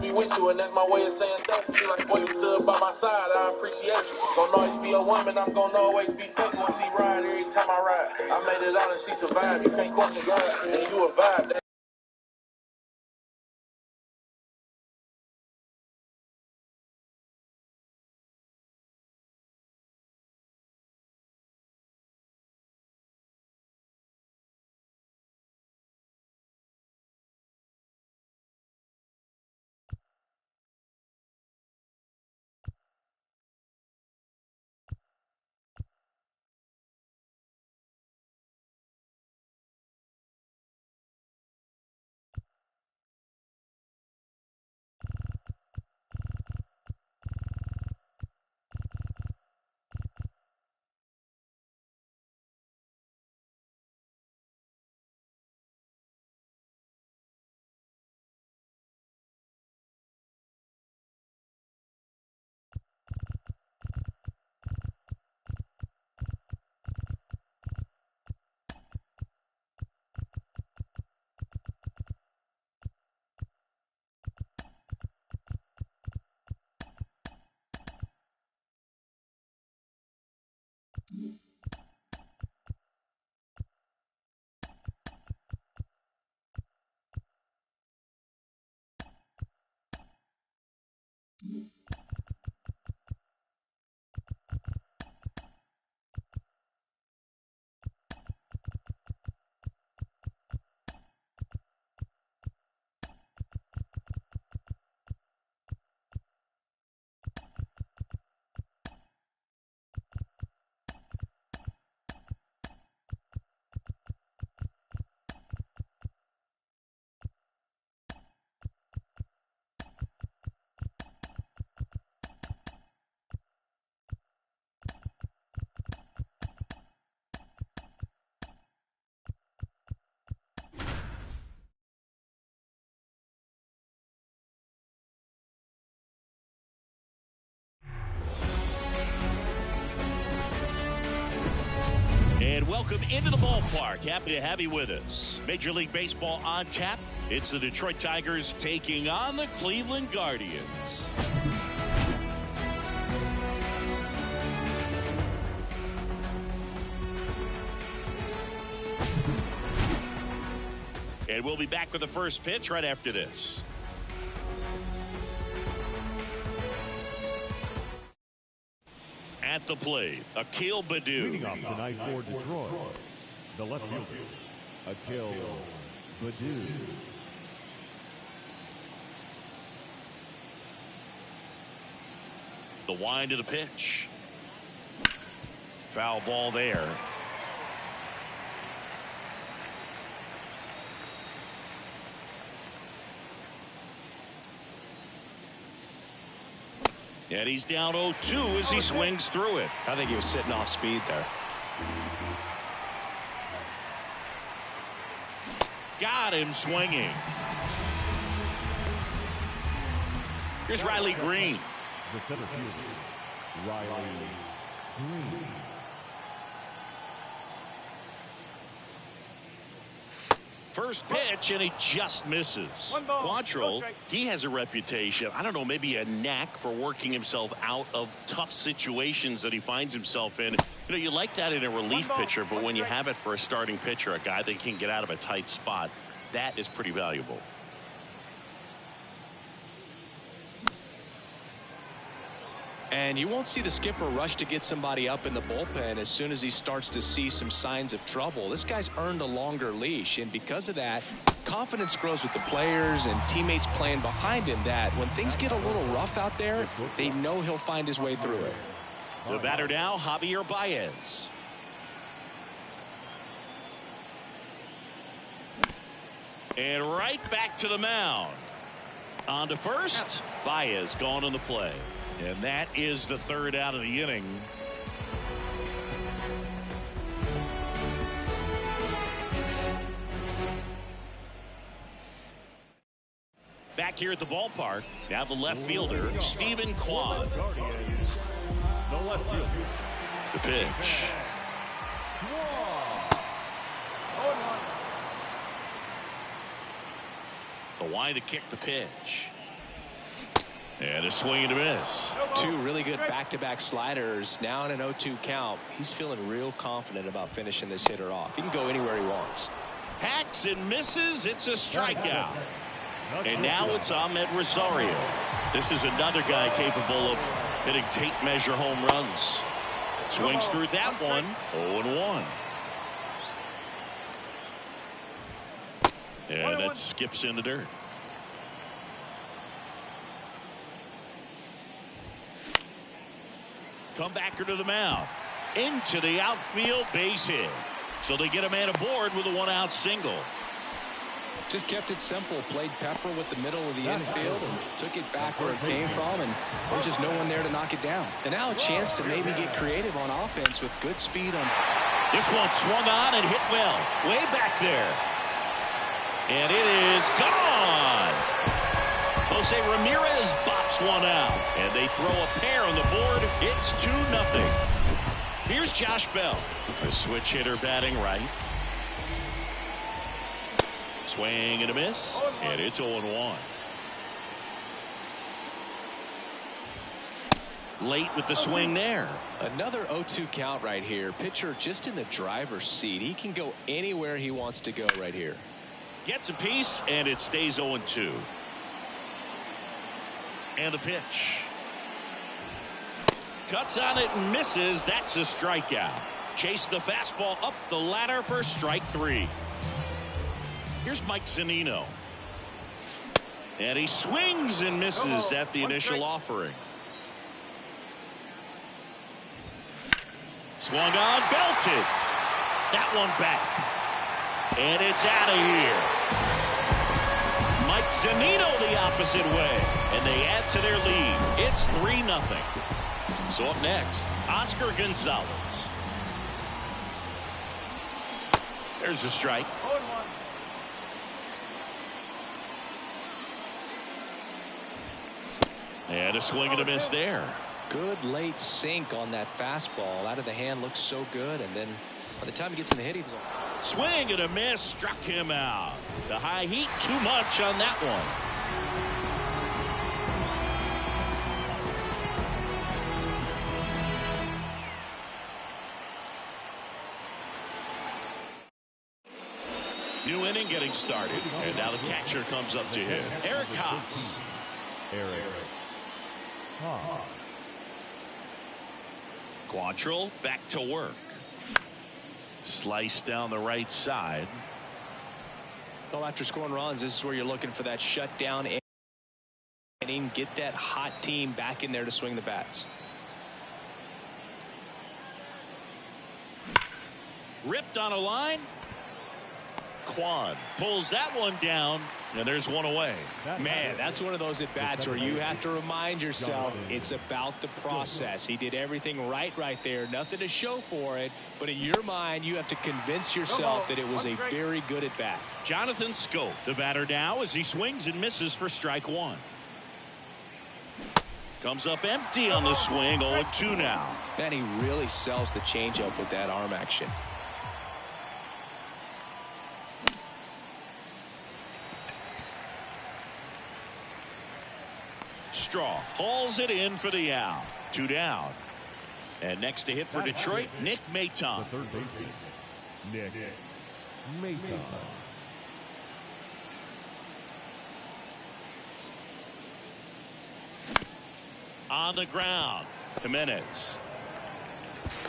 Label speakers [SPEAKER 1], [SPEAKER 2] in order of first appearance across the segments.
[SPEAKER 1] be with you, and that's my way of saying thank you. Like, boy, you stood by my side, I appreciate you. Gonna always be a woman, I'm gonna always be faithful. And she ride every time I ride. I made it out and she survived. You can't question God, and you a vibe.
[SPEAKER 2] And welcome into the ballpark. Happy to have you with us. Major League Baseball on tap. It's the Detroit Tigers taking on the Cleveland Guardians. And we'll be back with the first pitch right after this. At the plate, Akil Baddoo.
[SPEAKER 3] Leading off tonight for Detroit, the left fielder, Akil Baddoo.
[SPEAKER 2] The wind of the pitch. Foul ball there. And he's down 0-2 as he swings through it.
[SPEAKER 4] I think he was sitting off speed there.
[SPEAKER 2] Got him swinging. Here's Riley Green.
[SPEAKER 3] The center fielder, Riley Green.
[SPEAKER 2] First pitch, and he just misses. Quantrill, he has a reputation, I don't know, maybe a knack for working himself out of tough situations that he finds himself in. You know, you like that in a relief pitcher, but when you have it for a starting pitcher, a guy that can get out of a tight spot, that is pretty valuable.
[SPEAKER 4] And you won't see the skipper rush to get somebody up in the bullpen as soon as he starts to see some signs of trouble. This guy's earned a longer leash, and because of that, confidence grows with the players and teammates playing behind him, that when things get a little rough out there, they know he'll find his way through it.
[SPEAKER 2] The batter now, Javier Baez. And right back to the mound. On to first, Baez gone on the play. And that is the third out of the inning. Back here at the ballpark, now the left fielder, Stephen Kwan.
[SPEAKER 3] The left fielder.
[SPEAKER 2] The pitch. The wind to kick the pitch. And a swing and a miss.
[SPEAKER 4] Two really good back-to-back sliders. Now in an 0-2 count. He's feeling real confident about finishing this hitter off. He can go anywhere he wants.
[SPEAKER 2] Hacks and misses. It's a strikeout. And now it's Ahmed Rosario. This is another guy capable of hitting tape measure home runs. Swings through that one. 0-1. And that skips in the dirt. Comebacker to the mound. Into the outfield, base hit. So they get a man aboard with a one-out single.
[SPEAKER 4] Just kept it simple. Played pepper with the middle of the infield and took it back where it came from, and there's just no one there to knock it down. And now a chance to maybe get creative on offense with good speed on.
[SPEAKER 2] This one swung on and hit well. Way back there. And it is gone. Jose Ramirez bops one out. And they throw a pair on the board. It's 2-0. Here's Josh Bell. A switch hitter batting right. Swing and a miss. And it's 0-1. Late with the swing there.
[SPEAKER 4] Another 0-2 count right here. Pitcher just in the driver's seat. He can go anywhere he wants to go right here.
[SPEAKER 2] Gets a piece, and it stays 0-2. And the pitch. Cuts on it and misses. That's a strikeout. Chase the fastball up the ladder for strike 3. Here's Mike Zunino. And he swings and misses at the initial offering. Swung on, belted. That one back. And it's out of here. Mike Zunino the opposite way. And they add to their lead. It's 3-0. So up next, Oscar Gonzalez. There's a strike. And a swing and a miss there.
[SPEAKER 4] Good late sink on that fastball. Out of the hand, looks so good. And then by the time he gets in the hit, he's
[SPEAKER 2] swing and a miss, struck him out. The high heat, too much on that one. New inning getting started. And now the catcher comes up to him. Eric Haas. Quantrill back to work. Slice down the right side.
[SPEAKER 4] Well, after scoring runs, this is where you're looking for that shutdown inning. Get that hot team back in there to swing the bats.
[SPEAKER 2] Ripped on a line. Quan pulls that one down, and there's one away.
[SPEAKER 4] Man, that's one of those at-bats where you have to remind yourself it's about the process. He did everything right there. Nothing to show for it, but in your mind, you have to convince yourself that it was a very good at-bat.
[SPEAKER 2] Jonathan Scope, the batter now, as he swings and misses for strike 1. Comes up empty on the swing, 0-2 now.
[SPEAKER 4] Man, he really sells the changeup with that arm action.
[SPEAKER 2] Straw hauls it in for the out. 2 down. And next to hit for Detroit, Nick Maton.
[SPEAKER 3] The third baseman, Nick Maton.
[SPEAKER 2] On the ground, Jimenez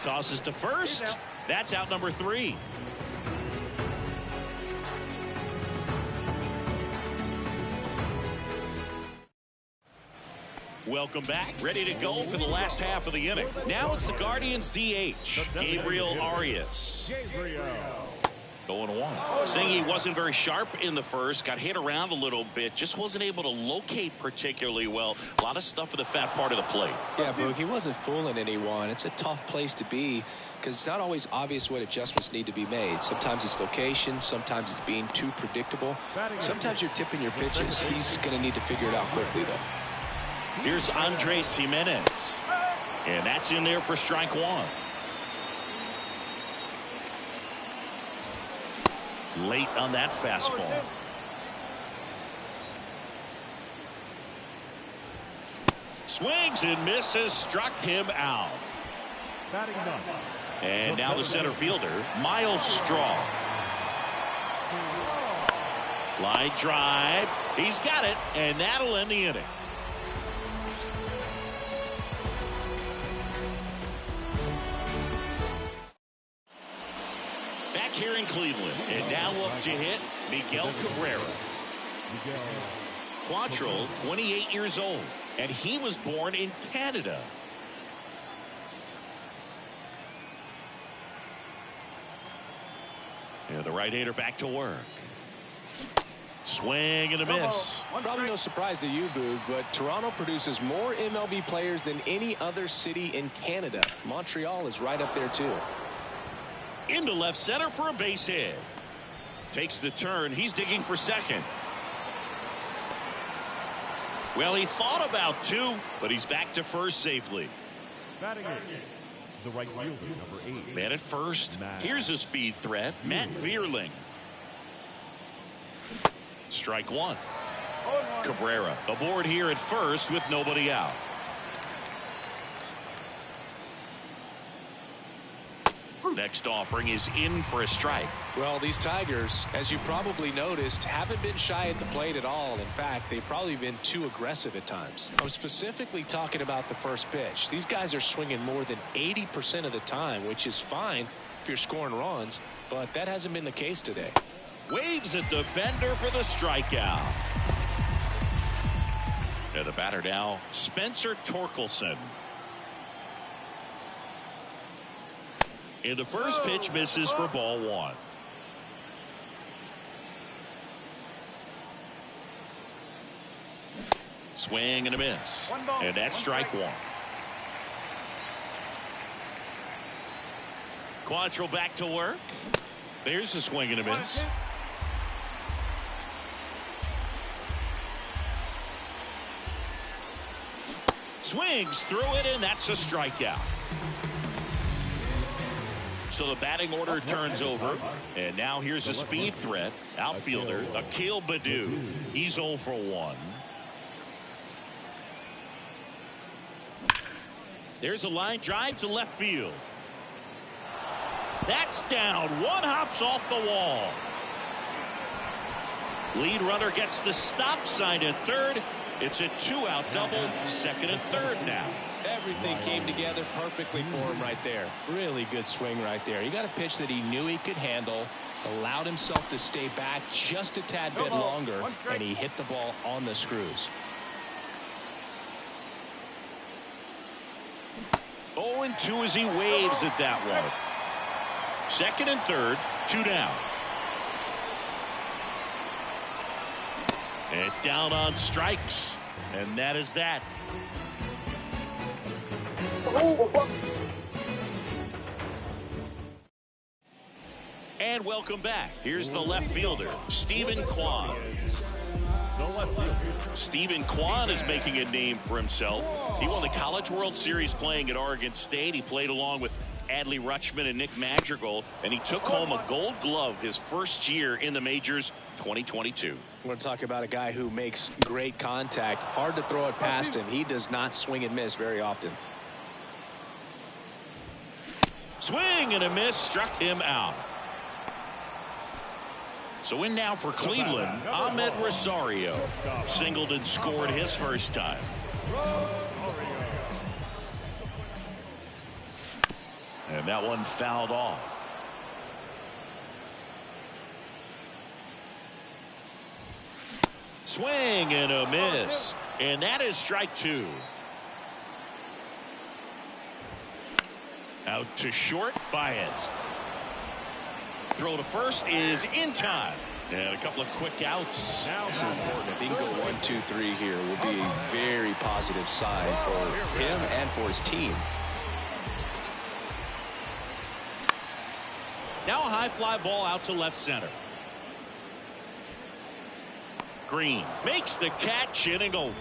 [SPEAKER 2] tosses to first. That's out number 3. Welcome back. Ready to go for the last half of the inning. Now it's the Guardians DH, Gabriel Arias. Going 1. Saying he wasn't very sharp in the first, got hit around a little bit, just wasn't able to locate particularly well. A lot of stuff for the fat part of the plate.
[SPEAKER 4] Yeah, Boog, he wasn't fooling anyone. It's a tough place to be because it's not always obvious what adjustments need to be made. Sometimes it's location, sometimes it's being too predictable. Sometimes you're tipping your pitches. He's going to need to figure it out quickly, though.
[SPEAKER 2] Here's Andres Jimenez. And that's in there for strike 1. Late on that fastball. Swings and misses, struck him out.
[SPEAKER 3] Batting ninth.
[SPEAKER 2] And now the center fielder, Miles Straw. Line drive. He's got it, and that'll end the inning. Back here in Cleveland, and now up to hit Miguel Cabrera. Quantrill, 28 years old, and he was born in Canada. And the right-hander back to work. Swing and a miss.
[SPEAKER 4] Probably no surprise to you, Boog, but Toronto produces more MLB players than any other city in Canada. Montreal is right up there, too.
[SPEAKER 2] Into left center for a base hit. Takes the turn. He's digging for second. Well, he thought about two, but he's back to first safely.
[SPEAKER 3] Batting eighth. The right fielder, number 8.
[SPEAKER 2] Man at first. Here's a speed threat, Matt Vierling. Strike one. Cabrera aboard here at first with nobody out. Next offering is in for a strike.
[SPEAKER 4] Well, these Tigers, as you probably noticed, haven't been shy at the plate at all. In fact, they've probably been too aggressive at times. I'm specifically talking about the first pitch. These guys are swinging more than 80% of the time, which is fine if you're scoring runs, but that hasn't been the case today.
[SPEAKER 2] Waves at the bender for the strikeout. And the batter now, Spencer Torkelson. And the first pitch misses for ball one. Swing and a miss. And that's strike one. Quantrill back to work. There's a swing and a miss. Swings through it, and that's a strikeout. So the batting order turns over, and now here's a speed threat. Outfielder Akil Baddoo. He's 0 for 1. There's a line drive to left field. That's down. One hops off the wall. Lead runner gets the stop sign at third. It's a 2-out double, second and third now.
[SPEAKER 4] Everything came together perfectly for him right there. Really good swing right there. He got a pitch that he knew he could handle, allowed himself to stay back just a tad bit longer, and he hit the ball on the screws.
[SPEAKER 2] 0-2 as he waves at that one. Second and third, 2 down. And down on strikes. And that is that. And welcome back. Here's the left fielder, Stephen Kwan. Stephen Kwan is making a name for himself. He won the College World Series playing at Oregon State. He played along with Adley Rutschman and Nick Madrigal, and he took home a Gold Glove his first year in the majors, 2022.
[SPEAKER 4] We're going to talk about a guy who makes great contact. Hard to throw it past him. He does not swing and miss very often.
[SPEAKER 2] Swing and a miss, struck him out. So in now for Cleveland, Ahmed Rosario. Singled and scored his first time. And that one fouled off. Swing and a miss. And that is strike two. Out to short, Baez. Throw to first is in time. And a couple of quick outs.
[SPEAKER 4] This is important. If he can go 1, 2, 3 here, will be a very positive sign for him and for his team.
[SPEAKER 2] Now a high fly ball out to left center. Green makes the catch, inning over.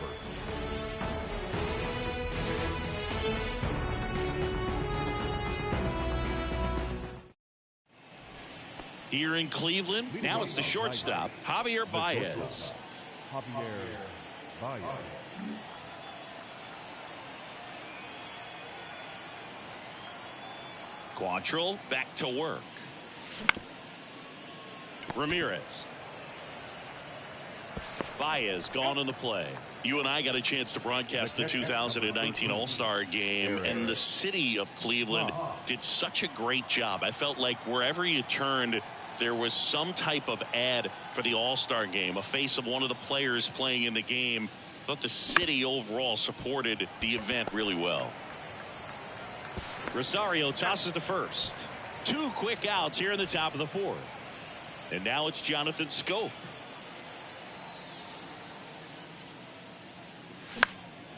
[SPEAKER 2] Here in Cleveland, now it's the shortstop, Javier Baez.
[SPEAKER 3] Javier Baez.
[SPEAKER 2] Quantrill back to work. Ramirez. Baez gone in the play. You and I got a chance to broadcast the 2019 All-Star Game, and the city of Cleveland did such a great job. I felt like wherever you turned, there was some type of ad for the All-Star Game, a face of one of the players playing in the game. I thought the city overall supported the event really well. Rosario tosses to first. 2 quick outs here in the top of the 4th. And now it's Jonathan Scope.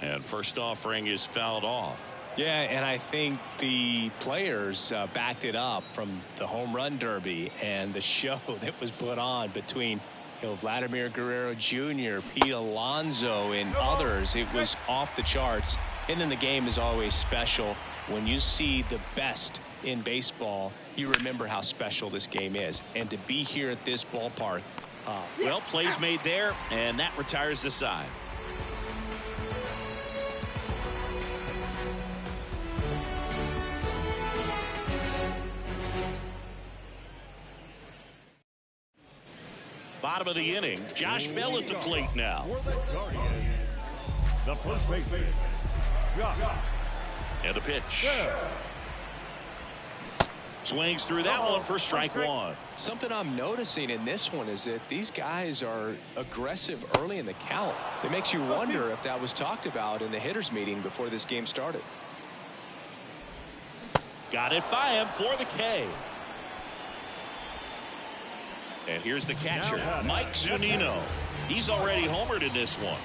[SPEAKER 2] And first offering is fouled off.
[SPEAKER 4] Yeah, and I think the players backed it up from the home run derby and the show that was put on between Vladimir Guerrero Jr., Pete Alonso, and others. It was off the charts. And then the game is always special. When you see the best in baseball, you remember how special this game is. And to be here at this ballpark.
[SPEAKER 2] Well, plays made there, and that retires the side. Bottom of the inning, Josh Bell at the plate now.
[SPEAKER 3] The first baseman, Josh.
[SPEAKER 2] And the pitch. Swings through that one for strike 1.
[SPEAKER 4] Something I'm noticing in this one is that these guys are aggressive early in the count. It makes you wonder if that was talked about in the hitters meeting before this game started.
[SPEAKER 2] Got it by him for the K. And here's the catcher, Mike Zunino. He's already homered in this one.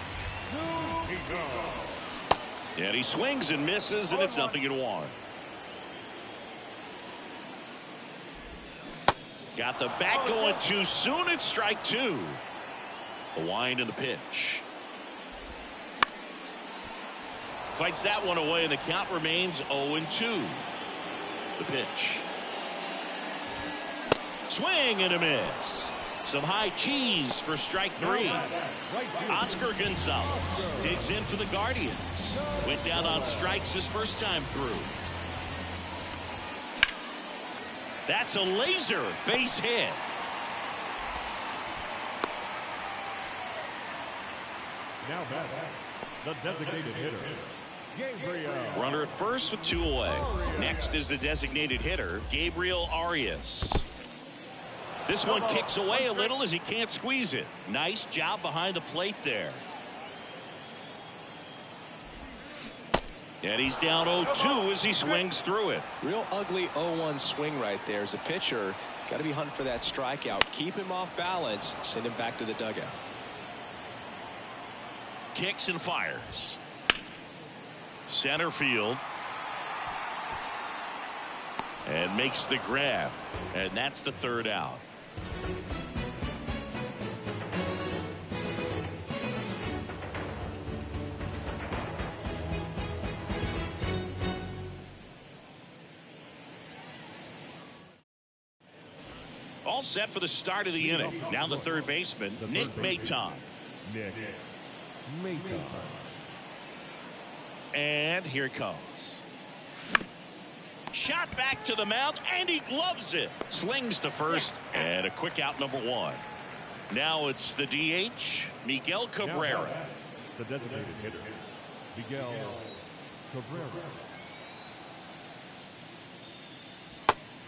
[SPEAKER 2] And he swings and misses, and it's 0-1. Got the bat going too soon. It's strike 2. The wind and the pitch. Fights that one away, and the count remains 0-2. The pitch. Swing and a miss. Some high cheese for strike 3. Oscar Gonzalez digs in for the Guardians. Went down on strikes his first time through. That's a laser base hit.
[SPEAKER 3] Now back, the designated hitter, Gabriel.
[SPEAKER 2] Runner at first with 2 away. Next is the designated hitter, Gabriel Arias. This one kicks away a little as he can't squeeze it. Nice job behind the plate there. And he's down 0-2 as he swings through it.
[SPEAKER 4] Real ugly 0-1 swing right there. As a pitcher, got to be hunting for that strikeout. Keep him off balance. Send him back to the dugout.
[SPEAKER 2] Kicks and fires. Center field. And makes the grab. And that's the 3rd out. All set for the start of the inning. Now the third baseman, Nick Maton.
[SPEAKER 3] Nick Maton.
[SPEAKER 2] And here it comes. Shot back to the mound, and he gloves it. Slings to first, and a quick out, number 1. Now it's the DH, Miguel Cabrera.
[SPEAKER 3] The designated hitter, Miguel Cabrera.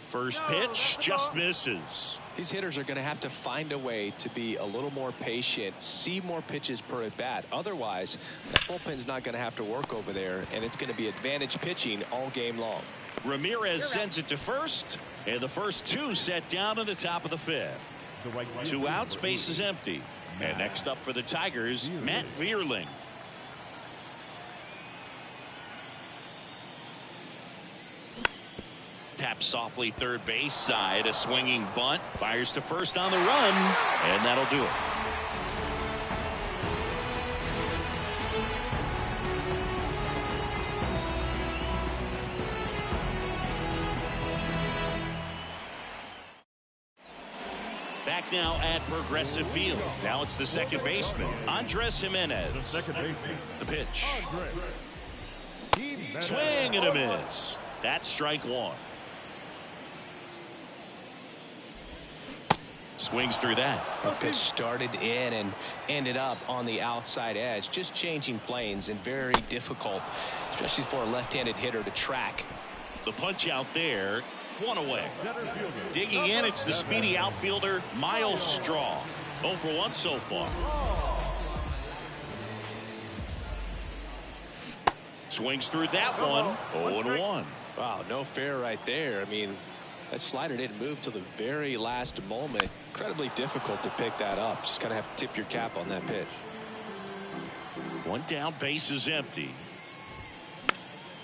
[SPEAKER 2] First pitch just misses.
[SPEAKER 4] These hitters are going to have to find a way to be a little more patient, see more pitches per at bat. Otherwise, that bullpen's not going to have to work over there, and it's going to be advantage pitching all game long.
[SPEAKER 2] Ramirez sends it to first, and the first 2 set down in the top of the 5th. 2 outs, base is empty. And next up for the Tigers, Matt Vierling. Taps softly third base side, a swinging bunt, fires to first on the run, and that'll do it. Back now at Progressive Field. Now it's the second baseman, Andres Jimenez.
[SPEAKER 3] The second baseman.
[SPEAKER 2] The pitch.
[SPEAKER 3] Andres.
[SPEAKER 2] Swing and a miss. That's strike 1. Swings through that.
[SPEAKER 4] The pitch started in and ended up on the outside edge. Just changing planes and very difficult, especially for a left-handed hitter to track.
[SPEAKER 2] The punch out there, 1 away. Digging in, it's the speedy outfielder, Miles Straw. 0 for 1 so far. Swings through that one, 0-1.
[SPEAKER 4] Wow, no fair right there. I mean, that slider didn't move till the very last moment. Incredibly difficult to pick that up. Just kind of have to tip your cap on that pitch.
[SPEAKER 2] 1 down, base is empty.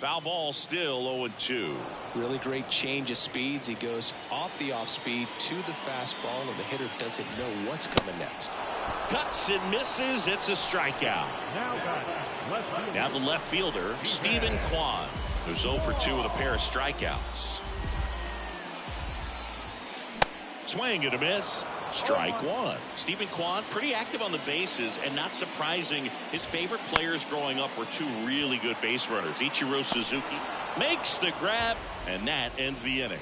[SPEAKER 2] Foul ball, still 0-2.
[SPEAKER 4] Really great change of speeds. He goes off the off speed to the fastball, and the hitter doesn't know what's coming next.
[SPEAKER 2] Cuts and misses. It's a strikeout. Now the left fielder, Stephen Kwan, who's 0 for 2 with a pair of strikeouts. Swing and a miss. Strike 1. Stephen Kwan, pretty active on the bases, and not surprising, his favorite players growing up were 2 really good base runners. Ichiro Suzuki makes the grab, and that ends the inning.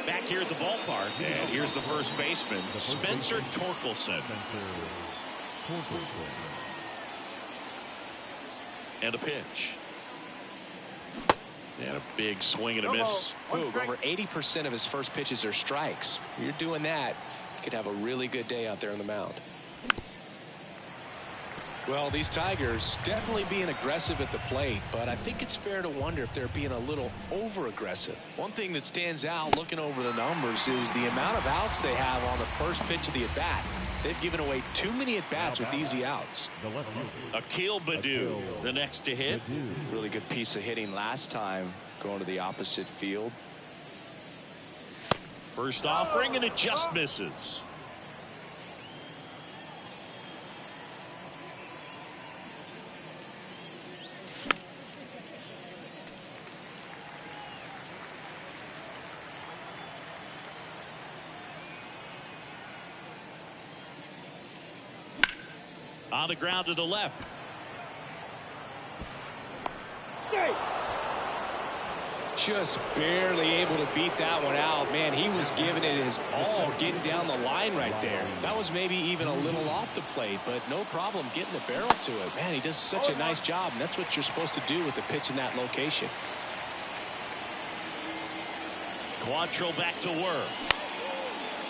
[SPEAKER 2] Back here at the ballpark, and here's the first baseman, Spencer Torkelson. And a pitch. And a big swing and a miss.
[SPEAKER 4] Over 80% of his first pitches are strikes. If you're doing that, you could have a really good day out there on the mound. Well, these Tigers definitely being aggressive at the plate, but I think it's fair to wonder if they're being a little over-aggressive. One thing that stands out looking over the numbers is the amount of outs they have on the first pitch of the at-bat. They've given away too many at-bats with easy outs.
[SPEAKER 2] Akil Baddoo, the next to hit.
[SPEAKER 4] Really good piece of hitting last time, going to the opposite field.
[SPEAKER 2] First offering, and it just misses. On the ground to the left.
[SPEAKER 4] Just barely able to beat that one out. Man, he was giving it his all, getting down the line right there. That was maybe even a little off the plate, but no problem getting the barrel to it. Man, he does such a nice job, and that's what you're supposed to do with the pitch in that location.
[SPEAKER 2] Quantrill back to work.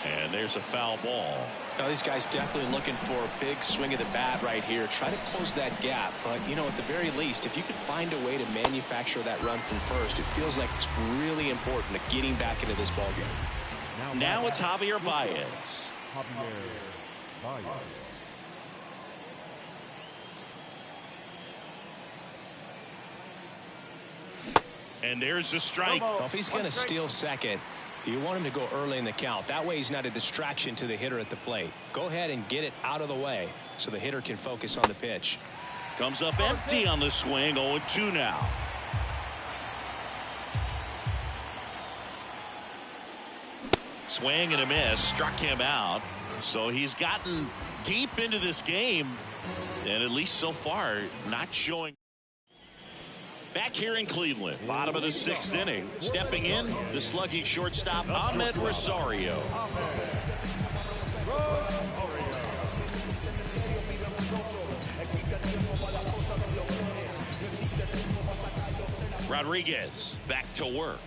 [SPEAKER 2] And there's a foul ball.
[SPEAKER 4] Now, these guys definitely looking for a big swing of the bat right here. Try to close that gap. But, you know, at the very least, if you could find a way to manufacture that run from first, it feels like it's really important to getting back into this ballgame.
[SPEAKER 2] Now it's Javier Baez. And there's the strike.
[SPEAKER 4] Well, if he's going to steal second, you want him to go early in the count. That way he's not a distraction to the hitter at the plate. Go ahead and get it out of the way so the hitter can focus on the pitch.
[SPEAKER 2] Comes up empty on the swing. 0-2 now. Swing and a miss. Struck him out. So he's gotten deep into this game. And at least so far, not showing. Back here in Cleveland, bottom of the 6th inning. Stepping in, the slugging shortstop, Ahmed Rosario. Rodriguez back to work.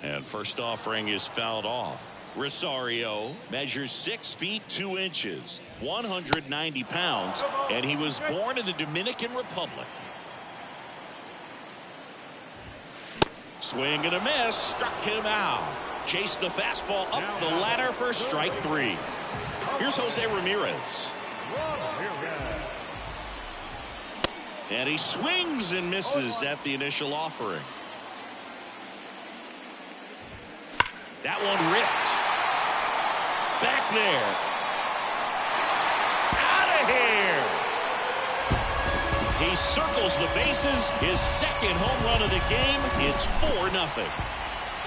[SPEAKER 2] And first offering is fouled off. Rosario measures 6 feet 2 inches, 190 pounds, and he was born in the Dominican Republic. Swing and a miss, struck him out. Chased the fastball up the ladder for strike 3. Here's Jose Ramirez. And he swings and misses at the initial offering. That one ripped. Back there. Out of here. He circles the bases. His second home run of the game. It's 4-0.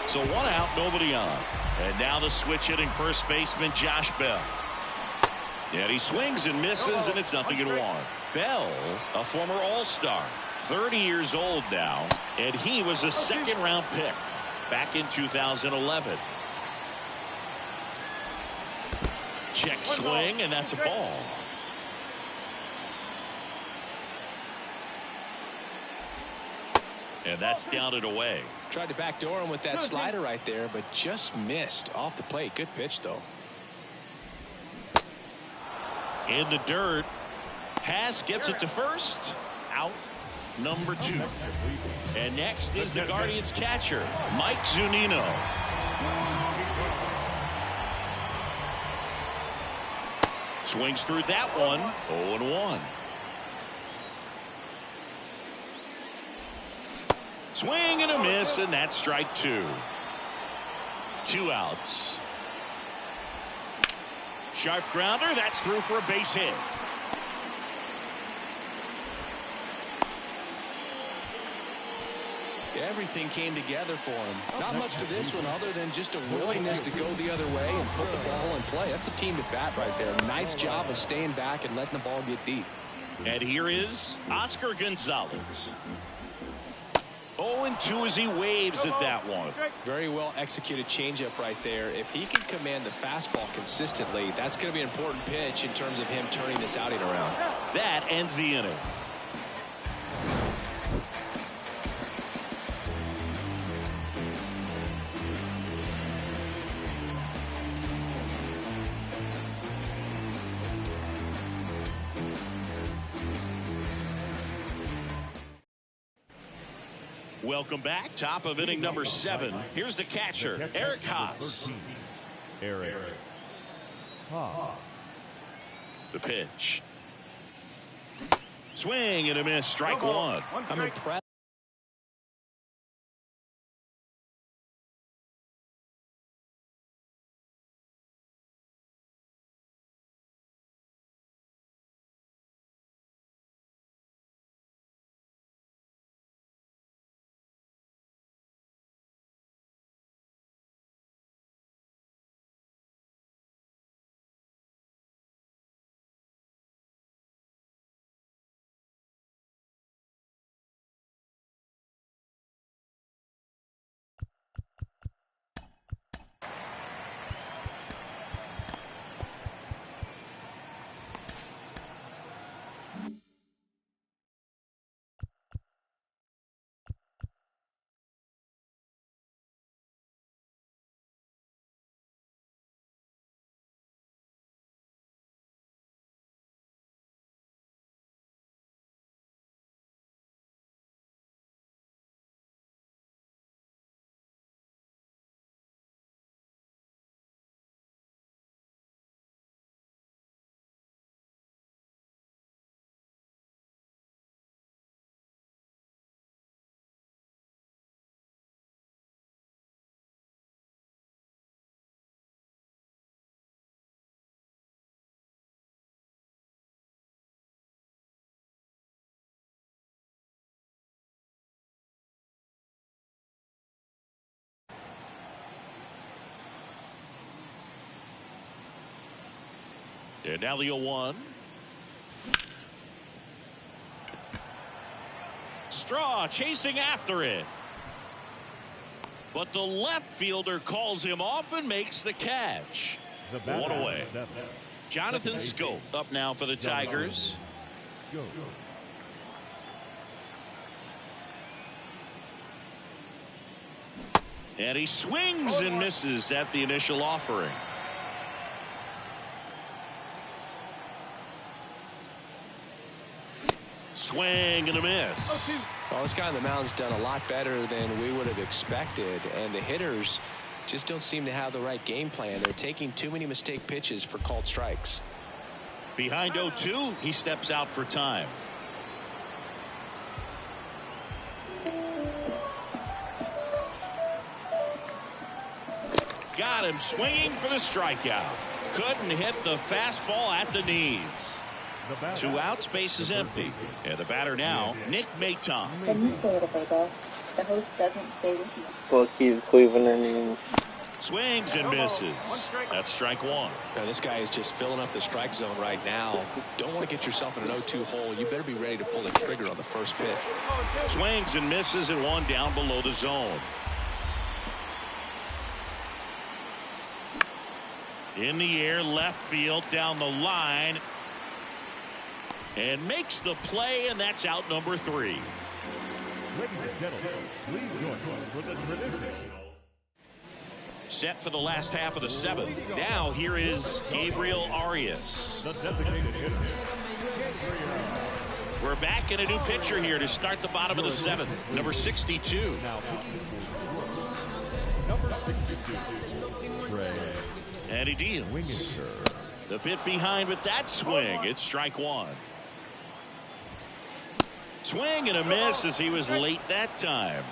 [SPEAKER 2] So 1 out, nobody on. And now the switch hitting first baseman Josh Bell. And he swings and misses, and it's 0-1. Bell, a former All-Star, 30 years old now, and he was a second-round pick back in 2011. Check swing, and that's a ball. And that's down and away.
[SPEAKER 4] Tried to backdoor him with that slider right there, but just missed off the plate. Good pitch, though.
[SPEAKER 2] In the dirt. Haas gets it to first. Out number 2. And next is the Guardians catcher, Mike Zunino. Swings through that one. 0-1. Swing and a miss, and that's strike 2. 2 outs. Sharp grounder. That's through for a base hit.
[SPEAKER 4] Everything came together for him. Not much to this one other than just a willingness to go the other way and put the ball in play. That's a team at bat right there. Nice job of staying back and letting the ball get deep.
[SPEAKER 2] And here is Oscar Gonzalez. 0-2 as he waves at that one.
[SPEAKER 4] Very well executed changeup right there. If he can command the fastball consistently, that's going to be an important pitch in terms of him turning this outing around.
[SPEAKER 2] That ends the inning. Welcome back. Top of inning number 7. Here's the catcher, Eric Haas.
[SPEAKER 3] Eric Haas.
[SPEAKER 2] The pitch. Swing and a miss. Strike 1.
[SPEAKER 4] I'm impressed.
[SPEAKER 2] And now the 0-1. Straw chasing after it. But the left fielder calls him off and makes the catch. One away. Jonathan Scope up now for the Tigers. And he swings and misses at the initial offering. Swing and a miss.
[SPEAKER 4] Well, this guy on the mound's done a lot better than we would have expected, and the hitters just don't seem to have the right game plan. They're taking too many mistake pitches for called strikes.
[SPEAKER 2] Behind 0-2, he steps out for time. Got him swinging for the strikeout. Couldn't hit the fastball at the knees. 2 outs, base is empty. And the batter now, Nick Maton.
[SPEAKER 5] Can you stay with the host doesn't stay with you.
[SPEAKER 6] We'll keep Cleveland inning.
[SPEAKER 2] Swings and misses. That's strike one.
[SPEAKER 4] Now, this guy is just filling up the strike zone right now. Don't want to get yourself in an 0-2 hole. You better be ready to pull the trigger on the first pitch.
[SPEAKER 2] Swings and misses and one down below the zone. In the air, left field, down the line. And makes the play, and that's out number 3.
[SPEAKER 3] Ladies and gentlemen, please join us for the tradition.
[SPEAKER 2] Set for the last half of the 7th. Now here is Gabriel Arias.
[SPEAKER 3] The designated hitter.
[SPEAKER 2] We're back in a new pitcher here to start the bottom of the 7th. Number 62.
[SPEAKER 3] Number 62. Trey.
[SPEAKER 2] And he deals. The bit behind with that swing. It's strike one. Swing and a miss as he was late that time.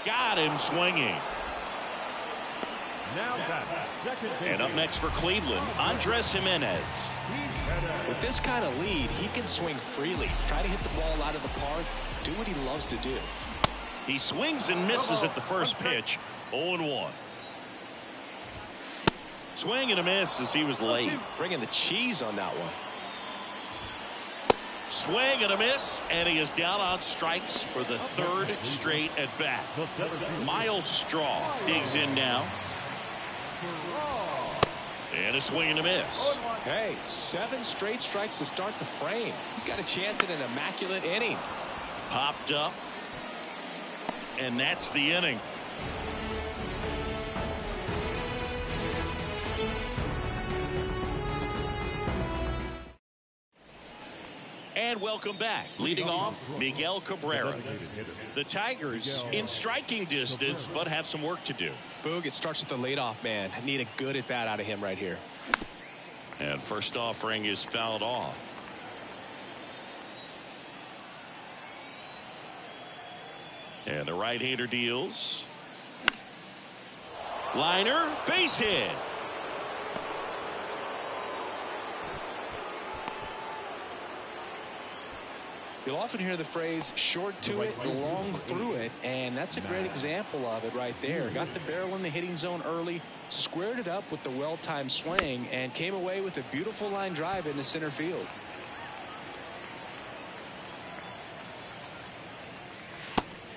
[SPEAKER 2] Got him swinging.
[SPEAKER 3] Now that second
[SPEAKER 2] and up next for Cleveland, Andres Jimenez.
[SPEAKER 4] With this kind of lead, he can swing freely. Try to hit the ball out of the park. Do what he loves to do.
[SPEAKER 2] He swings and misses at the first pitch. 0-1. Swing and a miss as he was late.
[SPEAKER 4] Bringing the cheese on that one.
[SPEAKER 2] Swing and a miss, and he is down on strikes for the 3rd straight at bat. Miles Straw digs in now. And a swing and a miss.
[SPEAKER 4] Hey, 7 straight strikes to start the frame. He's got a chance at an immaculate inning.
[SPEAKER 2] Popped up. And that's the inning. And welcome back. Leading off, Miguel Cabrera. The Tigers in striking distance, but have some work to do.
[SPEAKER 4] Boog, it starts with the leadoff man. I need a good at bat out of him right here.
[SPEAKER 2] And first offering is fouled off. And the right-hander deals. Liner, base hit.
[SPEAKER 4] You'll often hear the phrase short to it, long through it, and that's a great example of it right there. Got the barrel in the hitting zone early, squared it up with the well-timed swing, and came away with a beautiful line drive into center field.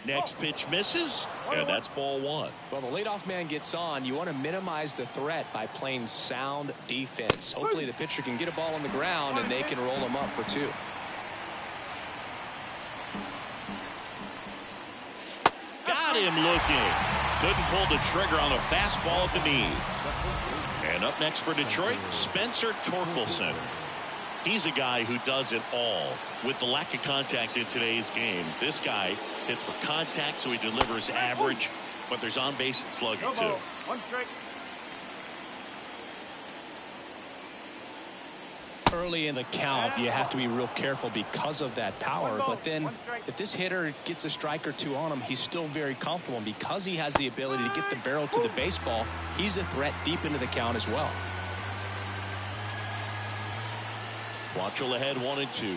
[SPEAKER 2] Next pitch misses, and that's ball one.
[SPEAKER 4] Well, the leadoff man gets on. You want to minimize the threat by playing sound defense. Hopefully the pitcher can get a ball on the ground, and they can roll him up for 2.
[SPEAKER 2] Got him looking. Couldn't pull the trigger on a fastball at the knees. And up next for Detroit, Spencer Torkelson. He's a guy who does it all. With the lack of contact in today's game, this guy hits for contact, so he delivers average, but there's on base and slugging too.
[SPEAKER 4] Early in the count, you have to be real careful because of that power. But then if this hitter gets a strike or 2 on him, he's still very comfortable. And because he has the ability to get the barrel to the baseball, he's a threat deep into the count as well.
[SPEAKER 2] Quantrill ahead 1-2.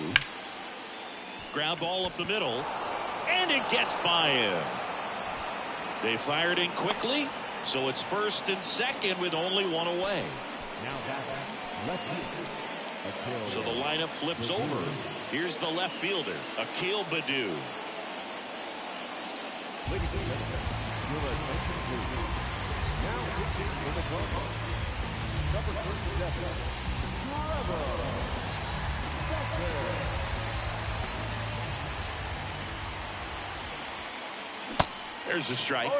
[SPEAKER 2] Ground ball up the middle, and it gets by him. They fired in quickly, so it's 1st and 2nd with only 1 away.
[SPEAKER 3] Now that left field.
[SPEAKER 2] So the lineup flips over. Here's the left fielder, Akil Baddoo.
[SPEAKER 3] Ladies and gentlemen, your attention please. Now pitching for the Cardinals. Number 37, Trevor.
[SPEAKER 2] There's a strike.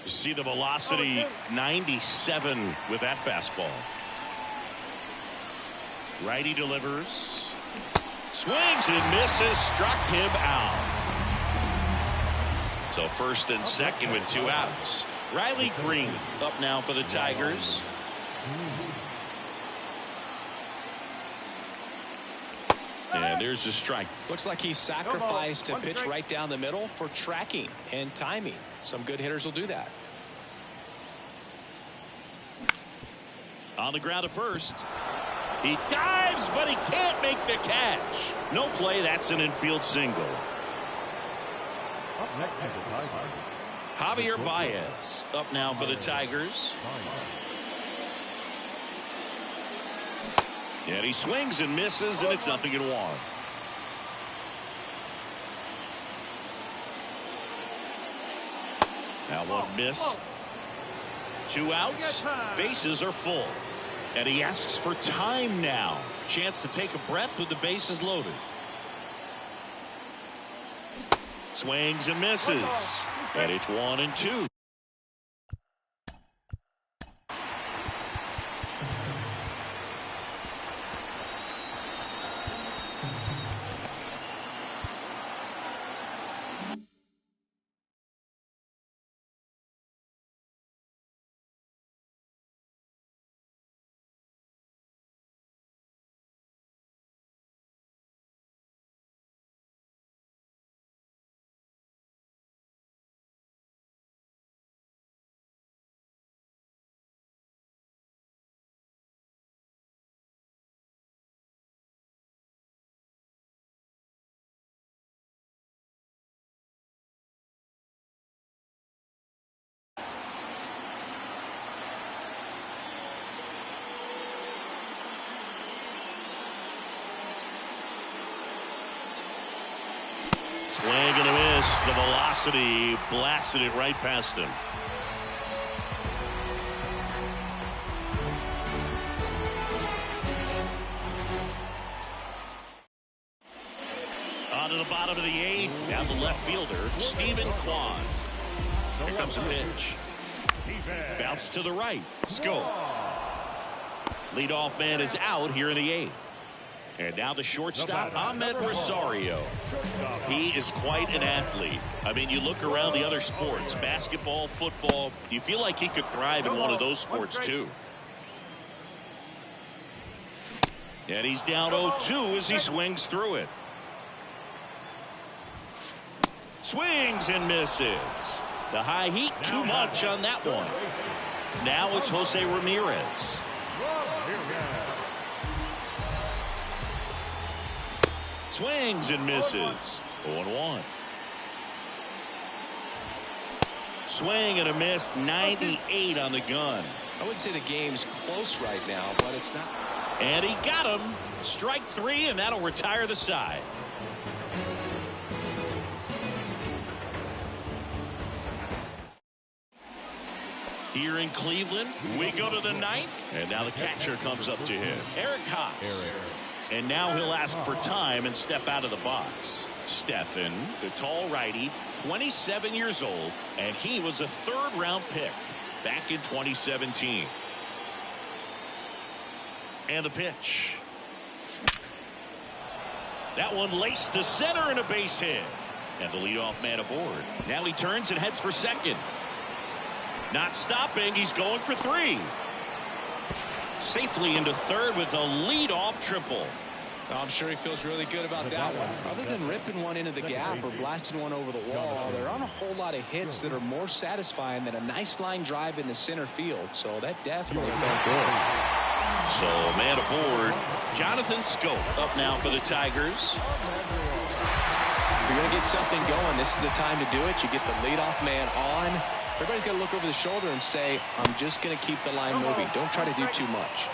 [SPEAKER 2] See the velocity, 97 with that fastball. Righty delivers. Swings and misses, struck him out. So 1st and 2nd with 2 outs. Riley Green up now for the Tigers. And there's the strike.
[SPEAKER 4] Looks like he sacrificed a pitch right down the middle for tracking and timing. Some good hitters will do that.
[SPEAKER 2] On the ground to first. He dives, but he can't make the catch. No play. That's an infield single.
[SPEAKER 3] Up next for the Tigers,
[SPEAKER 2] Javier Baez up now for the Tigers. And he swings and misses, and it's 0-1. That one missed. 2 outs. Bases are full. And he asks for time now. Chance to take a breath with the bases loaded. Swings and misses. And it's 1-2. Swing and a miss. The velocity blasted it right past him. On to the bottom of the 8th. Now the left fielder, Stephen Kwan. Here comes a pitch. Bounce to the right. Scope. Leadoff man is out here in the 8th. And now the shortstop, Ahmed Rosario. He is quite an athlete. I mean, you look around the other sports, basketball, football, you feel like he could thrive in one of those sports too. And he's down 0-2 as he swings through it. Swings and misses. The high heat, too much on that one. Now it's Jose Ramirez. Swings and misses. 0-1. Swing and a miss. 98 on the gun.
[SPEAKER 4] I wouldn't say the game's close right now, but it's not.
[SPEAKER 2] And he got him. Strike 3, and that'll retire the side. Here in Cleveland, we go to the 9th. And now the catcher comes up to him. Eric Haas. And now he'll ask for time and step out of the box. Stephan, the tall righty, 27 years old, and he was a 3rd-round pick back in 2017. And the pitch. That one laced to center and a base hit. And the leadoff man aboard. Now he turns and heads for second. Not stopping. He's going for 3. Safely into 3rd with a leadoff triple.
[SPEAKER 4] I'm sure he feels really good about that one. Other than ripping one into the gap or blasting one over the wall, there aren't a whole lot of hits that are more satisfying than a nice line drive into center field. So that definitely felt good.
[SPEAKER 2] So man aboard. Jonathan Scope up now for the Tigers.
[SPEAKER 4] If you're going to get something going, this is the time to do it. You get the leadoff man on. Everybody's got to look over the shoulder and say, I'm just going to keep the line moving. Don't try to do too much.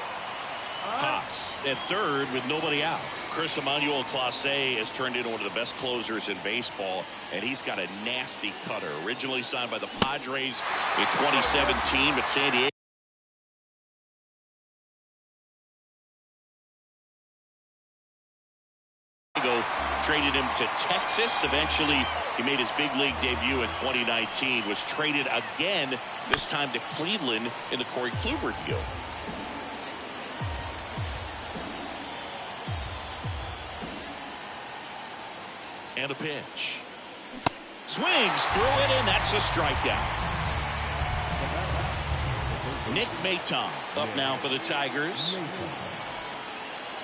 [SPEAKER 2] Haas at 3rd with nobody out. Chris Emmanuel Clase has turned into one of the best closers in baseball, and he's got a nasty cutter. Originally signed by the Padres in 2017, but San Diego traded him to Texas. Eventually, he made his big league debut in 2019, was traded again, this time to Cleveland in the Corey Kluber deal. And a pitch. Swings through it, and that's a strikeout. Nick Maton up now for the Tigers.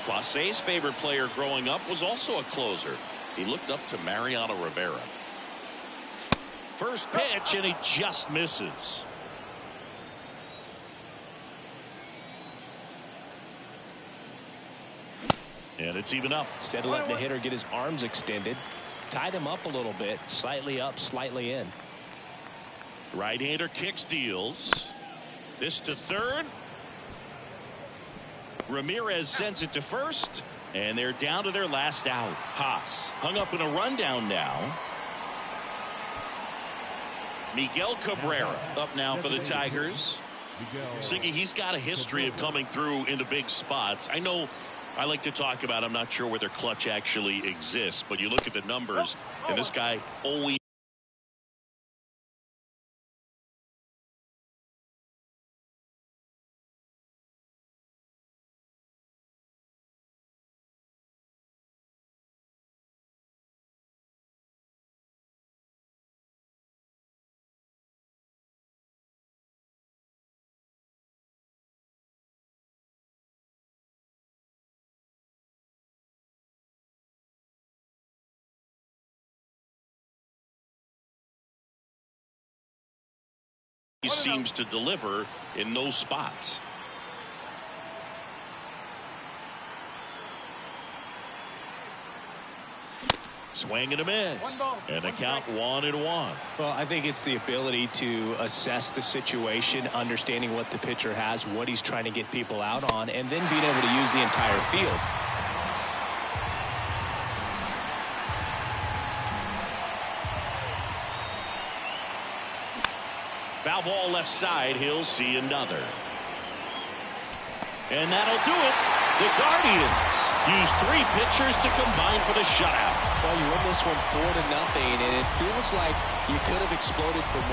[SPEAKER 2] Clase's favorite player growing up was also a closer. He looked up to Mariano Rivera. First pitch, and he just misses. And it's even up.
[SPEAKER 4] Instead of letting the hitter get his arms extended, tied him up a little bit, slightly up, slightly in.
[SPEAKER 2] Right-hander kicks, deals. This to third. Ramirez sends it to first, and they're down to their last out. Haas hung up in a rundown now. Miguel Cabrera up now for the Tigers. Siggy, he's got a history of coming through into big spots. I know I like to talk about, I'm not sure whether clutch actually exists, but you look at the numbers, and this guy always seems to deliver in those spots. Swing and a miss. And the count 1-1.
[SPEAKER 4] Well, I think it's the ability to assess the situation, understanding what the pitcher has, what he's trying to get people out on, and then being able to use the entire field.
[SPEAKER 2] Foul ball left side. He'll see another. And that'll do it. The Guardians use 3 pitchers to combine for the shutout.
[SPEAKER 4] Well, you win this one 4-0, and it feels like you could have exploded for more.